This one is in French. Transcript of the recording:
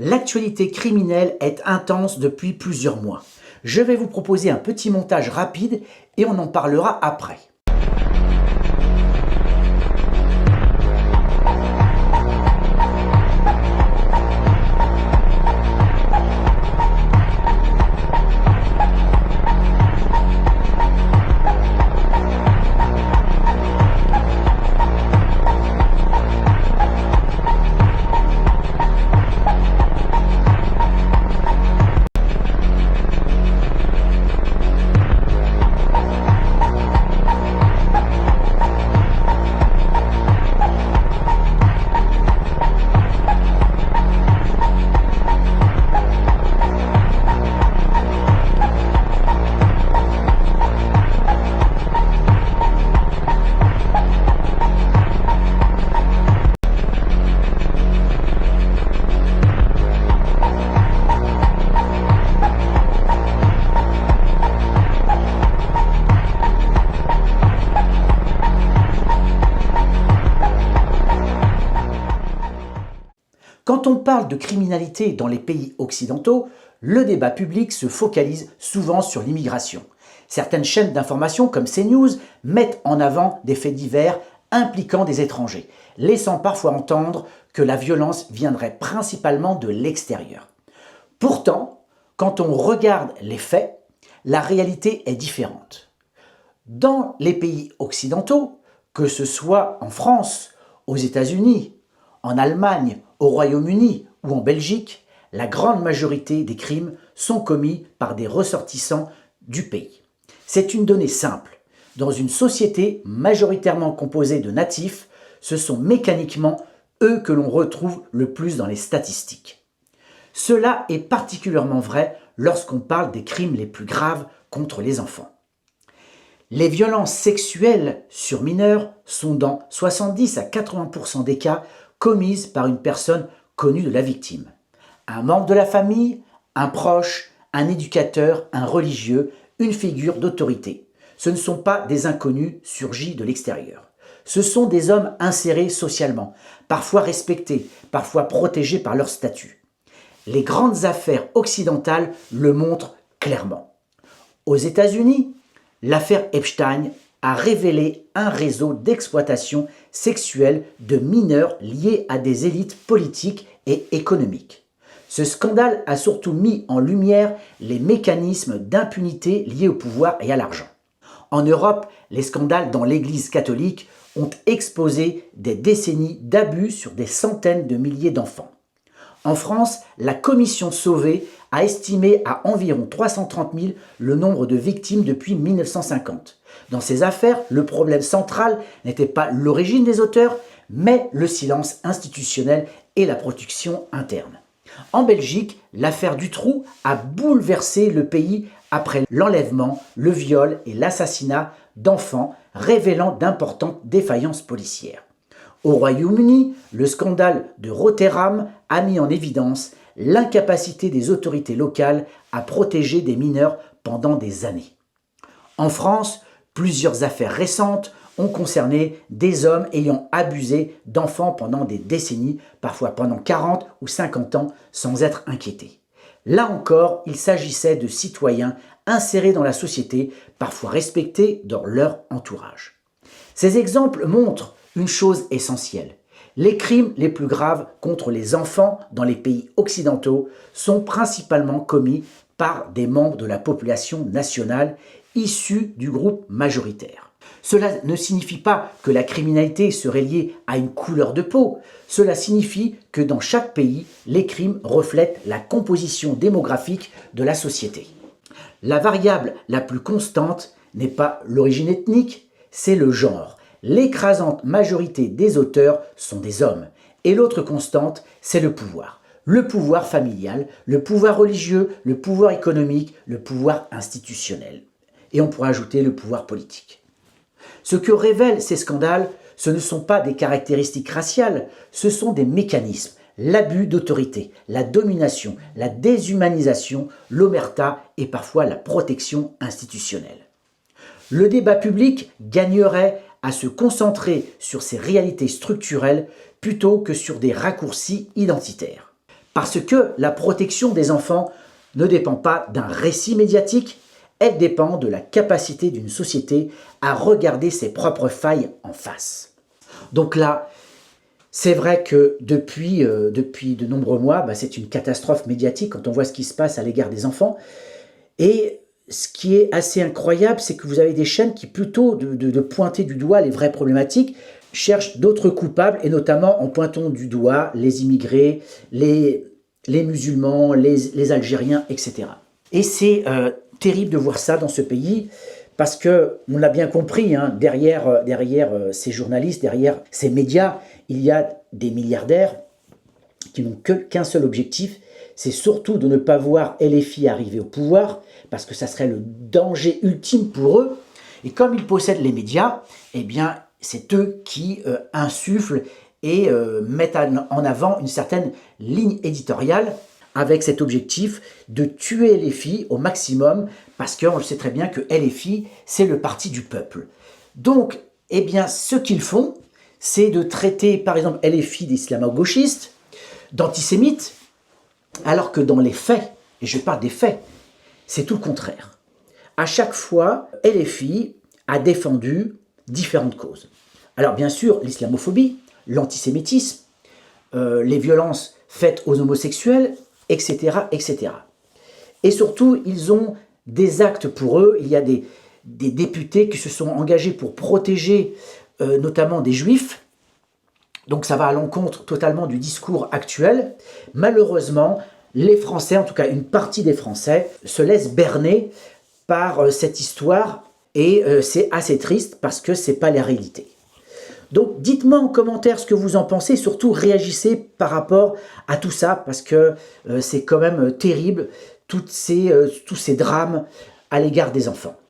L'actualité criminelle est intense depuis plusieurs mois. Je vais vous proposer un petit montage rapide et on en parlera après. Quand on parle de criminalité dans les pays occidentaux, le débat public se focalise souvent sur l'immigration. Certaines chaînes d'information comme CNews mettent en avant des faits divers impliquant des étrangers, laissant parfois entendre que la violence viendrait principalement de l'extérieur. Pourtant, quand on regarde les faits, la réalité est différente. Dans les pays occidentaux, que ce soit en France, aux États-Unis, en Allemagne, au Royaume-Uni ou en Belgique, la grande majorité des crimes sont commis par des ressortissants du pays. C'est une donnée simple. Dans une société majoritairement composée de natifs, ce sont mécaniquement eux que l'on retrouve le plus dans les statistiques. Cela est particulièrement vrai lorsqu'on parle des crimes les plus graves contre les enfants. Les violences sexuelles sur mineurs sont dans 70 à 80% des cas commises par une personne connue de la victime. Un membre de la famille, un proche, un éducateur, un religieux, une figure d'autorité. Ce ne sont pas des inconnus surgis de l'extérieur. Ce sont des hommes insérés socialement, parfois respectés, parfois protégés par leur statut. Les grandes affaires occidentales le montrent clairement. Aux États-Unis, l'affaire Epstein a révélé un réseau d'exploitation sexuelle de mineurs liés à des élites politiques et économiques. Ce scandale a surtout mis en lumière les mécanismes d'impunité liés au pouvoir et à l'argent. En Europe, les scandales dans l'Église catholique ont exposé des décennies d'abus sur des centaines de milliers d'enfants. En France, la commission Sauvé a estimé à environ 330 000 le nombre de victimes depuis 1950. Dans ces affaires, le problème central n'était pas l'origine des auteurs, mais le silence institutionnel et la protection interne. En Belgique, l'affaire Dutroux a bouleversé le pays après l'enlèvement, le viol et l'assassinat d'enfants, révélant d'importantes défaillances policières. Au Royaume-Uni, le scandale de Rotterdam a mis en évidence l'incapacité des autorités locales à protéger des mineurs pendant des années. En France, plusieurs affaires récentes ont concerné des hommes ayant abusé d'enfants pendant des décennies, parfois pendant 40 ou 50 ans, sans être inquiétés. Là encore, il s'agissait de citoyens insérés dans la société, parfois respectés dans leur entourage. Ces exemples montrent une chose essentielle. Les crimes les plus graves contre les enfants dans les pays occidentaux sont principalement commis par des membres de la population nationale issus du groupe majoritaire. Cela ne signifie pas que la criminalité serait liée à une couleur de peau. Cela signifie que dans chaque pays, les crimes reflètent la composition démographique de la société. La variable la plus constante n'est pas l'origine ethnique, c'est le genre. L'écrasante majorité des auteurs sont des hommes. Et l'autre constante, c'est le pouvoir. Le pouvoir familial, le pouvoir religieux, le pouvoir économique, le pouvoir institutionnel. Et on pourrait ajouter le pouvoir politique. Ce que révèlent ces scandales, ce ne sont pas des caractéristiques raciales, ce sont des mécanismes. L'abus d'autorité, la domination, la déshumanisation, l'omerta et parfois la protection institutionnelle. Le débat public gagnerait à se concentrer sur ces réalités structurelles plutôt que sur des raccourcis identitaires. Parce que la protection des enfants ne dépend pas d'un récit médiatique, elle dépend de la capacité d'une société à regarder ses propres failles en face. Donc là, c'est vrai que depuis de nombreux mois, c'est une catastrophe médiatique quand on voit ce qui se passe à l'égard des enfants. Et ce qui est assez incroyable, c'est que vous avez des chaînes qui, plutôt de pointer du doigt les vraies problématiques, cherchent d'autres coupables, et notamment en pointant du doigt les immigrés, les musulmans, les Algériens, etc. Et c'est terrible de voir ça dans ce pays, parce que, on l'a bien compris, hein, derrière ces journalistes, derrière ces médias, il y a des milliardaires qui n'ont qu'un seul objectif, c'est surtout de ne pas voir LFI arriver au pouvoir, parce que ça serait le danger ultime pour eux. Et comme ils possèdent les médias, eh bien, c'est eux qui insufflent et mettent en avant une certaine ligne éditoriale avec cet objectif de tuer LFI au maximum, parce qu'on le sait très bien que LFI, c'est le parti du peuple. Donc, eh bien, ce qu'ils font, c'est de traiter, par exemple, LFI d'islamo-gauchistes, d'antisémites, alors que dans les faits, et je parle des faits, c'est tout le contraire. À chaque fois, LFI a défendu différentes causes. Alors bien sûr, l'islamophobie, l'antisémitisme, les violences faites aux homosexuels, etc., etc. Et surtout, ils ont des actes pour eux. Il y a des députés qui se sont engagés pour protéger notamment des juifs. Donc ça va à l'encontre totalement du discours actuel. Malheureusement, les Français, en tout cas une partie des Français, se laissent berner par cette histoire, et c'est assez triste parce que c'est pas la réalité. Donc dites-moi en commentaire ce que vous en pensez, surtout réagissez par rapport à tout ça, parce que c'est quand même terrible, tous ces drames à l'égard des enfants.